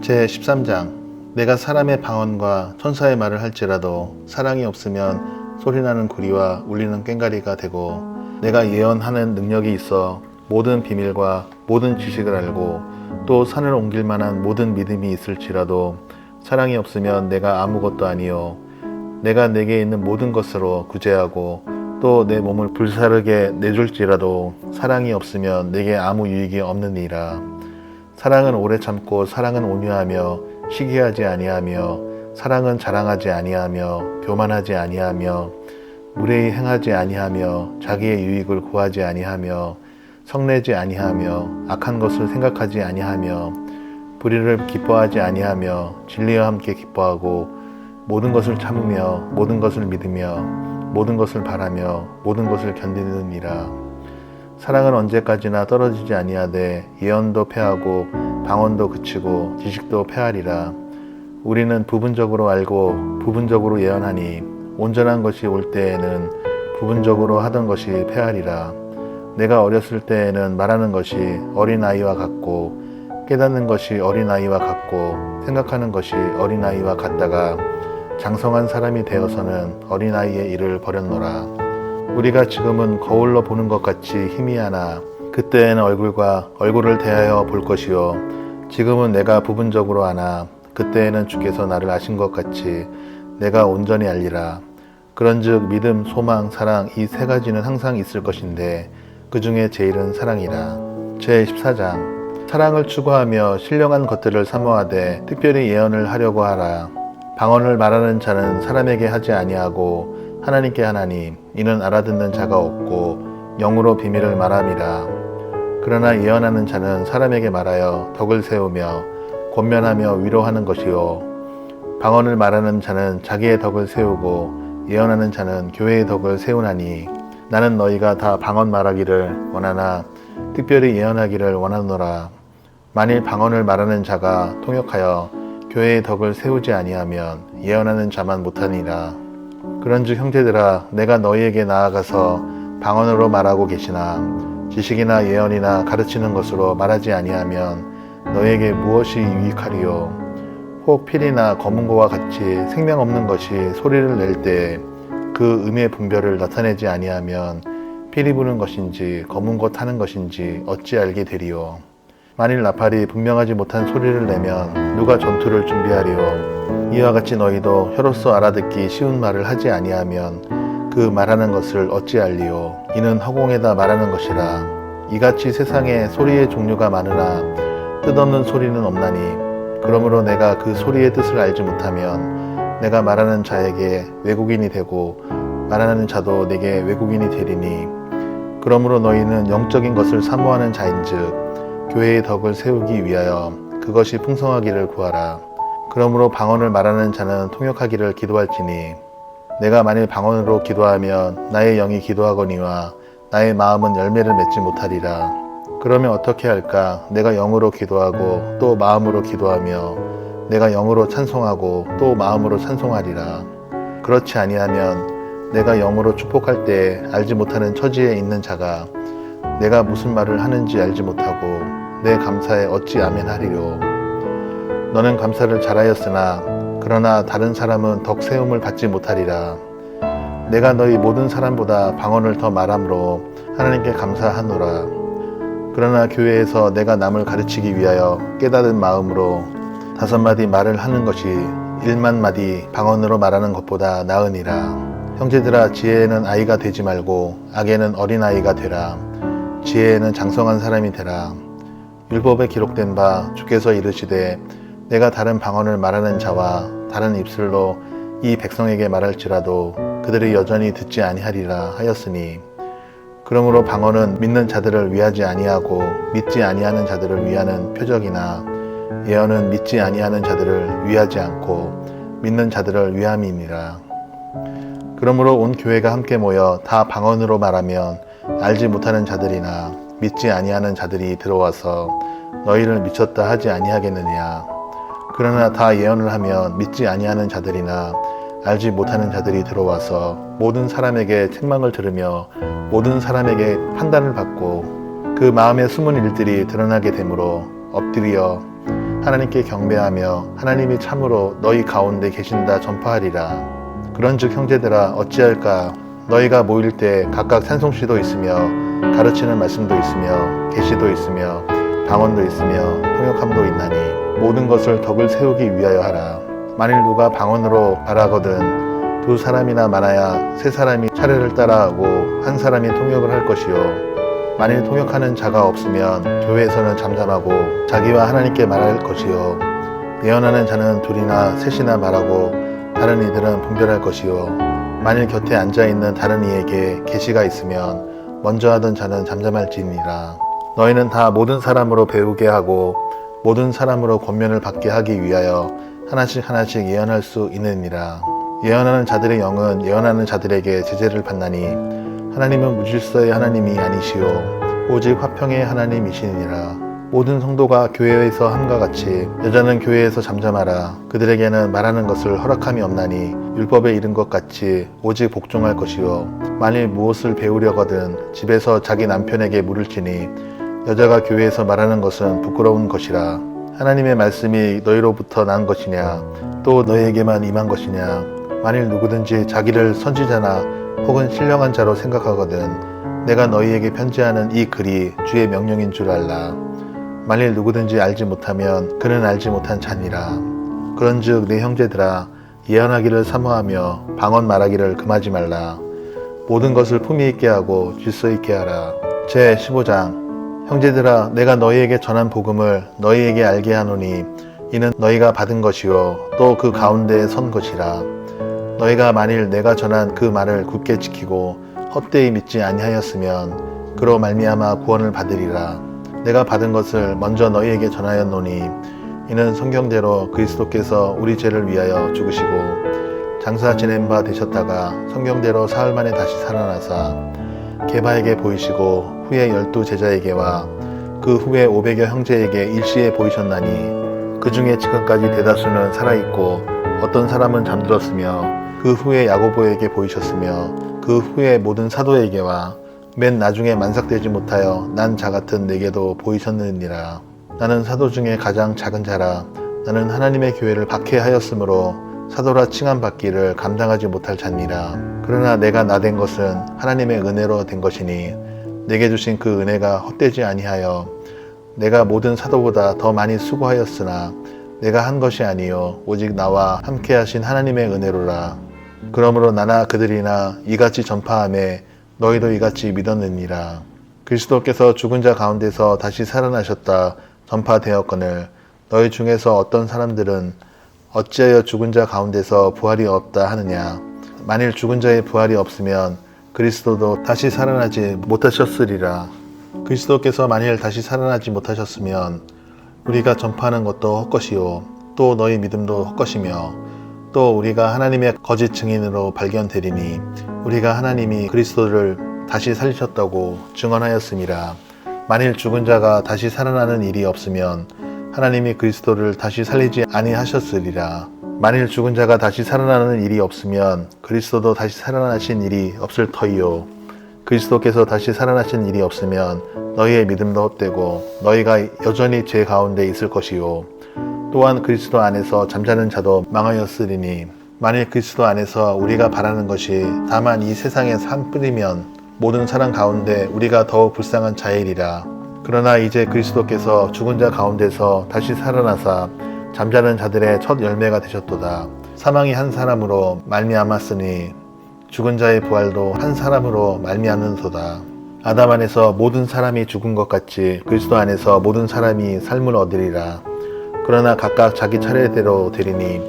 제13장 내가 사람의 방언과 천사의 말을 할지라도 사랑이 없으면 소리나는 구리와 울리는 꽹과리가 되고, 내가 예언하는 능력이 있어 모든 비밀과 모든 지식을 알고 또 산을 옮길 만한 모든 믿음이 있을지라도 사랑이 없으면 내가 아무것도 아니요, 내가 내게 있는 모든 것으로 구제하고 또 내 몸을 불사르게 내줄지라도 사랑이 없으면 내게 아무 유익이 없느니라. 사랑은 오래 참고 사랑은 온유하며 시기하지 아니하며 사랑은 자랑하지 아니하며 교만하지 아니하며 무례히 행하지 아니하며 자기의 유익을 구하지 아니하며 성내지 아니하며 악한 것을 생각하지 아니하며 불의를 기뻐하지 아니하며 진리와 함께 기뻐하고 모든 것을 참으며 모든 것을 믿으며 모든 것을 바라며 모든 것을 견디느니라. 사랑은 언제까지나 떨어지지 아니하되 예언도 패하고 방언도 그치고 지식도 패하리라. 우리는 부분적으로 알고 부분적으로 예언하니 온전한 것이 올 때에는 부분적으로 하던 것이 패하리라. 내가 어렸을 때에는 말하는 것이 어린아이와 같고 깨닫는 것이 어린아이와 같고 생각하는 것이 어린아이와 같다가 장성한 사람이 되어서는 어린아이의 일을 버렸노라. 우리가 지금은 거울로 보는 것 같이 희미하나 그때에는 얼굴과 얼굴을 대하여 볼 것이요, 지금은 내가 부분적으로 아나 그때에는 주께서 나를 아신 것 같이 내가 온전히 알리라. 그런즉 믿음, 소망, 사랑 이 세 가지는 항상 있을 것인데 그 중에 제일은 사랑이라. 제14장 사랑을 추구하며 신령한 것들을 사모하되 특별히 예언을 하려고 하라. 방언을 말하는 자는 사람에게 하지 아니하고 하나님께 하나니 이는 알아듣는 자가 없고 영으로 비밀을 말함이라. 그러나 예언하는 자는 사람에게 말하여 덕을 세우며 권면하며 위로하는 것이요, 방언을 말하는 자는 자기의 덕을 세우고 예언하는 자는 교회의 덕을 세우나니 나는 너희가 다 방언 말하기를 원하나 특별히 예언하기를 원하노라. 만일 방언을 말하는 자가 통역하여 교회의 덕을 세우지 아니하면 예언하는 자만 못하니라. 그런즉 형제들아, 내가 너희에게 나아가서 방언으로 말하고 계시나 지식이나 예언이나 가르치는 것으로 말하지 아니하면 너희에게 무엇이 유익하리요? 혹 필이나 검은고와 같이 생명 없는 것이 소리를 낼 때 그 음의 분별을 나타내지 아니하면 필이 부는 것인지 검은고 타는 것인지 어찌 알게 되리요? 만일 나팔이 분명하지 못한 소리를 내면 누가 전투를 준비하리요? 이와 같이 너희도 혀로서 알아듣기 쉬운 말을 하지 아니하면 그 말하는 것을 어찌 알리요? 이는 허공에다 말하는 것이라. 이같이 세상에 소리의 종류가 많으나 뜻없는 소리는 없나니 그러므로 내가 그 소리의 뜻을 알지 못하면 내가 말하는 자에게 외국인이 되고 말하는 자도 내게 외국인이 되리니, 그러므로 너희는 영적인 것을 사모하는 자인즉 교회의 덕을 세우기 위하여 그것이 풍성하기를 구하라. 그러므로 방언을 말하는 자는 통역하기를 기도할지니 내가 만일 방언으로 기도하면 나의 영이 기도하거니와 나의 마음은 열매를 맺지 못하리라. 그러면 어떻게 할까? 내가 영으로 기도하고 또 마음으로 기도하며 내가 영으로 찬송하고 또 마음으로 찬송하리라. 그렇지 아니하면 내가 영으로 축복할 때 알지 못하는 처지에 있는 자가 내가 무슨 말을 하는지 알지 못하고 내 감사에 어찌 아멘하리요? 너는 감사를 잘하였으나 그러나 다른 사람은 덕 세움을 받지 못하리라. 내가 너희 모든 사람보다 방언을 더 말함으로 하나님께 감사하노라. 그러나 교회에서 내가 남을 가르치기 위하여 깨닫은 마음으로 5마디 말을 하는 것이 1만마디 방언으로 말하는 것보다 나으니라. 형제들아, 지혜에는 아이가 되지 말고 악에는 어린아이가 되라. 지혜에는 장성한 사람이 되라. 율법에 기록된 바 주께서 이르시되 내가 다른 방언을 말하는 자와 다른 입술로 이 백성에게 말할지라도 그들이 여전히 듣지 아니하리라 하였으니, 그러므로 방언은 믿는 자들을 위하지 아니하고 믿지 아니하는 자들을 위하는 표적이나 예언은 믿지 아니하는 자들을 위하지 않고 믿는 자들을 위함이니라. 그러므로 온 교회가 함께 모여 다 방언으로 말하면 알지 못하는 자들이나 믿지 아니하는 자들이 들어와서 너희를 미쳤다 하지 아니하겠느냐? 그러나 다 예언을 하면 믿지 아니하는 자들이나 알지 못하는 자들이 들어와서 모든 사람에게 책망을 들으며 모든 사람에게 판단을 받고 그 마음의 숨은 일들이 드러나게 되므로 엎드려 하나님께 경배하며 하나님이 참으로 너희 가운데 계신다 전파하리라. 그런즉 형제들아 어찌할까? 너희가 모일 때 각각 찬송시도 있으며 가르치는 말씀도 있으며 계시도 있으며 방언도 있으며 통역함도 있나니 모든 것을 덕을 세우기 위하여 하라. 만일 누가 방언으로 말하거든 두 사람이나 많아야 세 사람이 차례를 따라하고 한 사람이 통역을 할 것이요. 만일 통역하는 자가 없으면 교회에서는 잠잠하고 자기와 하나님께 말할 것이요. 예언하는 자는 둘이나 셋이나 말하고 다른 이들은 분별할 것이요. 만일 곁에 앉아있는 다른 이에게 계시가 있으면 먼저 하던 자는 잠잠할지니라. 너희는 다 모든 사람으로 배우게 하고 모든 사람으로 권면을 받게 하기 위하여 하나씩 예언할 수 있느니라. 예언하는 자들의 영은 예언하는 자들에게 제재를 받나니 하나님은 무질서의 하나님이 아니시오 오직 화평의 하나님이시니라. 모든 성도가 교회에서 함과 같이 여자는 교회에서 잠잠하라. 그들에게는 말하는 것을 허락함이 없나니 율법에 이른 것 같이 오직 복종할 것이요. 만일 무엇을 배우려거든 집에서 자기 남편에게 물을지니 여자가 교회에서 말하는 것은 부끄러운 것이라. 하나님의 말씀이 너희로부터 난 것이냐 또 너희에게만 임한 것이냐. 만일 누구든지 자기를 선지자나 혹은 신령한 자로 생각하거든 내가 너희에게 편지하는 이 글이 주의 명령인 줄 알라. 만일 누구든지 알지 못하면 그는 알지 못한 자니라. 그런즉 내 형제들아 예언하기를 사모하며 방언 말하기를 금하지 말라. 모든 것을 품위 있게 하고 질서 있게 하라. 제 15장 형제들아 내가 너희에게 전한 복음을 너희에게 알게 하노니 이는 너희가 받은 것이요 또 그 가운데에 선 것이라. 너희가 만일 내가 전한 그 말을 굳게 지키고 헛되이 믿지 아니하였으면 그로 말미암아 구원을 받으리라. 내가 받은 것을 먼저 너희에게 전하였노니 이는 성경대로 그리스도께서 우리 죄를 위하여 죽으시고 장사 지낸 바 되셨다가 성경대로 사흘 만에 다시 살아나사 게바에게 보이시고 후에 12 제자에게와 그 후에 500여 형제에게 일시에 보이셨나니 그 중에 지금까지 대다수는 살아있고 어떤 사람은 잠들었으며 그 후에 야고보에게 보이셨으며 그 후에 모든 사도에게와 맨 나중에 만삭되지 못하여 난 자 같은 내게도 보이셨느니라. 나는 사도 중에 가장 작은 자라. 나는 하나님의 교회를 박해하였으므로 사도라 칭함 받기를 감당하지 못할 자니라. 그러나 내가 나된 것은 하나님의 은혜로 된 것이니 내게 주신 그 은혜가 헛되지 아니하여 내가 모든 사도보다 더 많이 수고하였으나 내가 한 것이 아니요 오직 나와 함께 하신 하나님의 은혜로라. 그러므로 나나 그들이나 이같이 전파하매 너희도 이같이 믿었느니라. 그리스도께서 죽은 자 가운데서 다시 살아나셨다 전파되었거늘 너희 중에서 어떤 사람들은 어찌하여 죽은 자 가운데서 부활이 없다 하느냐. 만일 죽은 자의 부활이 없으면 그리스도도 다시 살아나지 못하셨으리라. 그리스도께서 만일 다시 살아나지 못하셨으면 우리가 전파하는 것도 헛것이요 또 너희 믿음도 헛것이며 또 우리가 하나님의 거짓 증인으로 발견되리니 우리가 하나님이 그리스도를 다시 살리셨다고 증언하였음이라. 만일 죽은 자가 다시 살아나는 일이 없으면 하나님이 그리스도를 다시 살리지 아니하셨으리라. 만일 죽은 자가 다시 살아나는 일이 없으면 그리스도도 다시 살아나신 일이 없을 터이요. 그리스도께서 다시 살아나신 일이 없으면 너희의 믿음도 헛되고 너희가 여전히 죄 가운데 있을 것이요. 또한 그리스도 안에서 잠자는 자도 망하였으리니 만일 그리스도 안에서 우리가 바라는 것이 다만 이 세상의 삶뿐이면 모든 사람 가운데 우리가 더욱 불쌍한 자이리라. 그러나 이제 그리스도께서 죽은 자 가운데서 다시 살아나사 잠자는 자들의 첫 열매가 되셨도다. 사망이 한 사람으로 말미암았으니 죽은 자의 부활도 한 사람으로 말미암는도다. 아담 안에서 모든 사람이 죽은 것 같이 그리스도 안에서 모든 사람이 삶을 얻으리라. 그러나 각각 자기 차례대로 되리니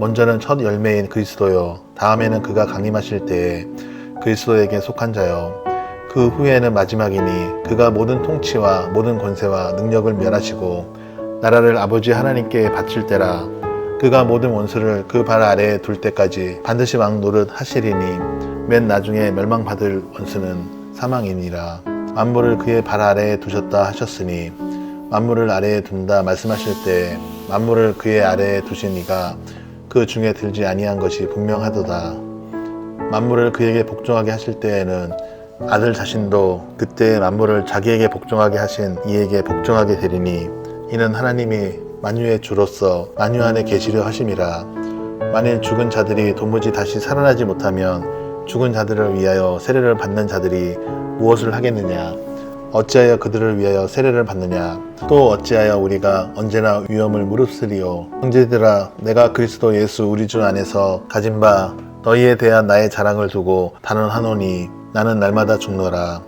먼저는 첫 열매인 그리스도요 다음에는 그가 강림하실 때에 그리스도에게 속한 자요 그 후에는 마지막이니 그가 모든 통치와 모든 권세와 능력을 멸하시고 나라를 아버지 하나님께 바칠 때라. 그가 모든 원수를 그 발 아래에 둘 때까지 반드시 왕 노릇 하시리니 맨 나중에 멸망받을 원수는 사망이니라. 만물을 그의 발 아래에 두셨다 하셨으니 만물을 아래에 둔다 말씀하실 때 만물을 그의 아래에 두신 이가 그 중에 들지 아니한 것이 분명하도다. 만물을 그에게 복종하게 하실 때에는 아들 자신도 그때 만물을 자기에게 복종하게 하신 이에게 복종하게 되리니 이는 하나님이 만유의 주로서 만유 안에 계시려 하심이라. 만일 죽은 자들이 도무지 다시 살아나지 못하면 죽은 자들을 위하여 세례를 받는 자들이 무엇을 하겠느냐? 어찌하여 그들을 위하여 세례를 받느냐? 또 어찌하여 우리가 언제나 위험을 무릅쓰리요? 형제들아, 내가 그리스도 예수 우리 주 안에서 가진 바 너희에 대한 나의 자랑을 두고 단언하노니 나는 날마다 죽노라.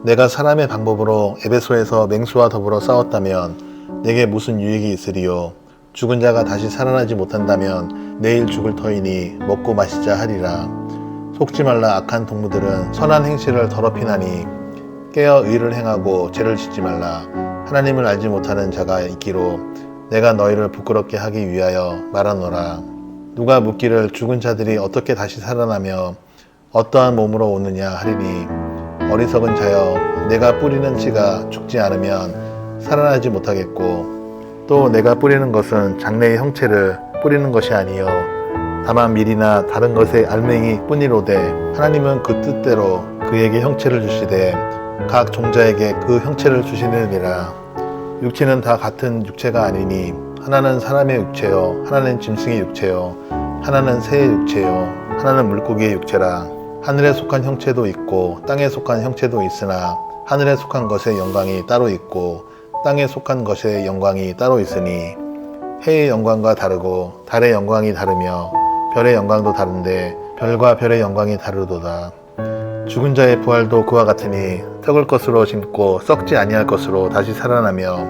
내가 사람의 방법으로 에베소에서 맹수와 더불어 싸웠다면 내게 무슨 유익이 있으리요? 죽은 자가 다시 살아나지 못한다면 내일 죽을 터이니 먹고 마시자 하리라. 속지 말라. 악한 동무들은 선한 행실을 더럽히나니 깨어 의를 행하고 죄를 짓지 말라. 하나님을 알지 못하는 자가 있기로 내가 너희를 부끄럽게 하기 위하여 말하노라. 누가 묻기를 죽은 자들이 어떻게 다시 살아나며 어떠한 몸으로 오느냐 하리니 어리석은 자여, 내가 뿌리는 씨가 죽지 않으면 살아나지 못하겠고 또 내가 뿌리는 것은 장래의 형체를 뿌리는 것이 아니요 다만 밀이나 다른 것의 알맹이 뿐이로되 하나님은 그 뜻대로 그에게 형체를 주시되 각 종자에게 그 형체를 주시느니라. 육체는 다 같은 육체가 아니니 하나는 사람의 육체요 하나는 짐승의 육체요 하나는 새의 육체요 하나는 물고기의 육체라. 하늘에 속한 형체도 있고 땅에 속한 형체도 있으나 하늘에 속한 것의 영광이 따로 있고 땅에 속한 것의 영광이 따로 있으니 해의 영광과 다르고 달의 영광이 다르며 별의 영광도 다른데 별과 별의 영광이 다르도다. 죽은 자의 부활도 그와 같으니 썩을 것으로 심고 썩지 아니할 것으로 다시 살아나며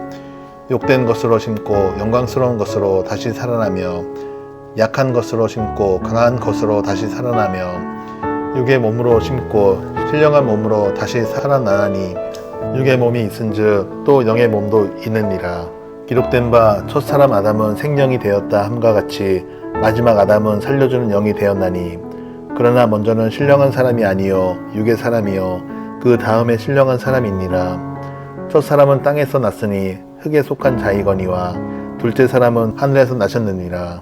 욕된 것으로 심고 영광스러운 것으로 다시 살아나며 약한 것으로 심고 강한 것으로 다시 살아나며 육의 몸으로 심고 신령한 몸으로 다시 살아나나니 육의 몸이 있은즉 또 영의 몸도 있느니라. 기록된 바 첫사람 아담은 생령이 되었다 함과 같이 마지막 아담은 살려주는 영이 되었나니 그러나 먼저는 신령한 사람이 아니요 육의 사람이요 그 다음에 신령한 사람이니라. 첫사람은 땅에서 났으니 흙에 속한 자이거니와 둘째 사람은 하늘에서 나셨느니라.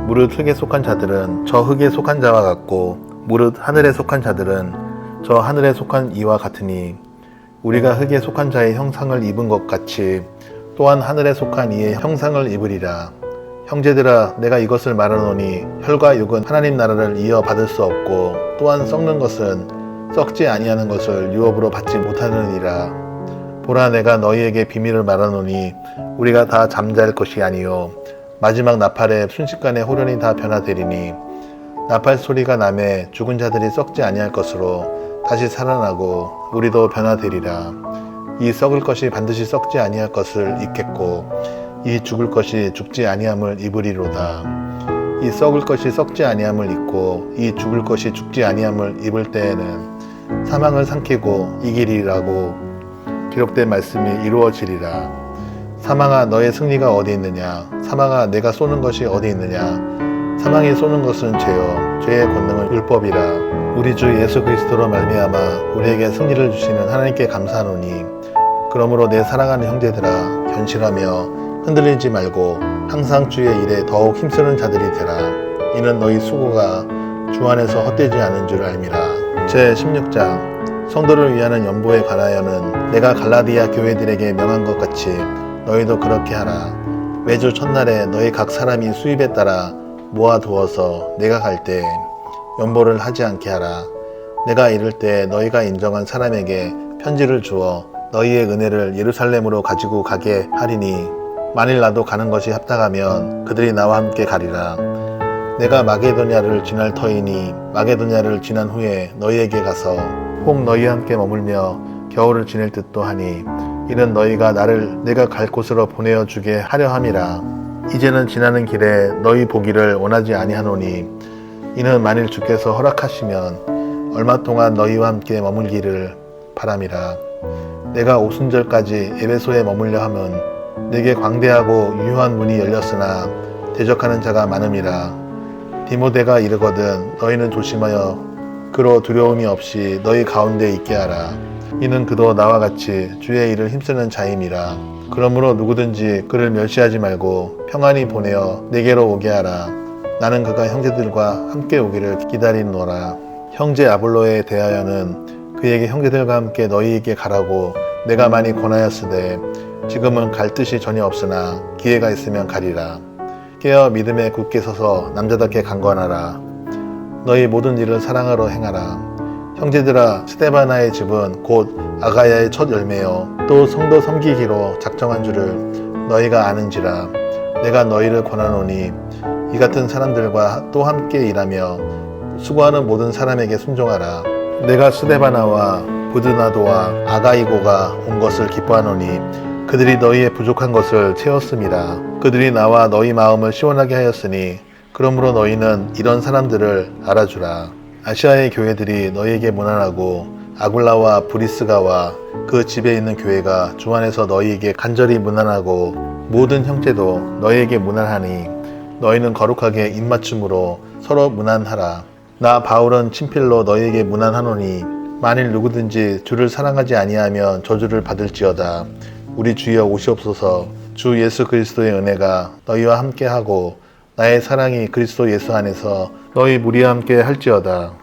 무릇 흙에 속한 자들은 저 흙에 속한 자와 같고 무릇 하늘에 속한 자들은 저 하늘에 속한 이와 같으니 우리가 흙에 속한 자의 형상을 입은 것 같이 또한 하늘에 속한 이의 형상을 입으리라. 형제들아, 내가 이것을 말하노니 혈과 육은 하나님 나라를 이어받을 수 없고 또한 썩는 것은 썩지 아니하는 것을 유업으로 받지 못하느니라. 보라, 내가 너희에게 비밀을 말하노니 우리가 다 잠잘 것이 아니요 마지막 나팔에 순식간에 호련히 다 변화되리니 나팔 소리가 나매 죽은 자들이 썩지 아니할 것으로 다시 살아나고 우리도 변화되리라. 이 썩을 것이 반드시 썩지 아니할 것을 입겠고 이 죽을 것이 죽지 아니함을 입으리로다. 이 썩을 것이 썩지 아니함을 입고 이 죽을 것이 죽지 아니함을 입을 때에는 사망을 삼키고 이기리라고 기록된 말씀이 이루어지리라. 사망아, 너의 승리가 어디 있느냐? 사망아, 내가 쏘는 것이 어디 있느냐? 사망이 쏘는 것은 죄요 죄의 권능은 율법이라. 우리 주 예수 그리스도로 말미암아 우리에게 승리를 주시는 하나님께 감사하노니 그러므로 내 사랑하는 형제들아, 견실하며 흔들리지 말고 항상 주의 일에 더욱 힘쓰는 자들이 되라. 이는 너희 수고가 주 안에서 헛되지 않은 줄 알미라. 제16장 성도를 위하는 연보에 관하여는 내가 갈라디아 교회들에게 명한 것 같이 너희도 그렇게 하라. 매주 첫날에 너희 각 사람이 수입에 따라 모아두어서 내가 갈 때 연보를 하지 않게 하라. 내가 이를 때 너희가 인정한 사람에게 편지를 주어 너희의 은혜를 예루살렘으로 가지고 가게 하리니 만일 나도 가는 것이 합당하면 그들이 나와 함께 가리라. 내가 마게도냐를 지날 터이니 마게도냐를 지난 후에 너희에게 가서 혹 너희와 함께 머물며 겨울을 지낼 듯도 하니 이는 너희가 나를 내가 갈 곳으로 보내어 주게 하려 함이라. 이제는 지나는 길에 너희 보기를 원하지 아니하노니 이는 만일 주께서 허락하시면 얼마 동안 너희와 함께 머물기를 바람이라. 내가 오순절까지 에베소에 머물려 함은 내게 광대하고 유효한 문이 열렸으나 대적하는 자가 많음이라. 디모데가 이르거든 너희는 조심하여 그로 두려움이 없이 너희 가운데 있게 하라. 이는 그도 나와 같이 주의 일을 힘쓰는 자임이라. 그러므로 누구든지 그를 멸시하지 말고 평안히 보내어 내게로 오게 하라. 나는 그가 형제들과 함께 오기를 기다리노라. 형제 아볼로에 대하여는 그에게 형제들과 함께 너희에게 가라고 내가 많이 권하였으되 지금은 갈 뜻이 전혀 없으나 기회가 있으면 가리라. 깨어 믿음에 굳게 서서 남자답게 강건하라. 너희 모든 일을 사랑으로 행하라. 형제들아, 스데바나의 집은 곧 아가야의 첫 열매요 또 성도 섬기기로 작정한 줄을 너희가 아는지라. 내가 너희를 권하노니 이 같은 사람들과 또 함께 일하며 수고하는 모든 사람에게 순종하라. 내가 스데바나와 부드나도와 아가이고가 온 것을 기뻐하노니 그들이 너희의 부족한 것을 채웠음이라. 그들이 나와 너희 마음을 시원하게 하였으니 그러므로 너희는 이런 사람들을 알아주라. 아시아의 교회들이 너희에게 문안하고 아굴라와 브리스가와 그 집에 있는 교회가 주 안에서 너희에게 간절히 문안하고 모든 형제도 너희에게 문안하니 너희는 거룩하게 입맞춤으로 서로 문안하라. 나 바울은 친필로 너희에게 문안하노니 만일 누구든지 주를 사랑하지 아니하면 저주를 받을지어다. 우리 주여 오시옵소서. 주 예수 그리스도의 은혜가 너희와 함께하고 나의 사랑이 그리스도 예수 안에서 너희 무리와 함께 할지어다.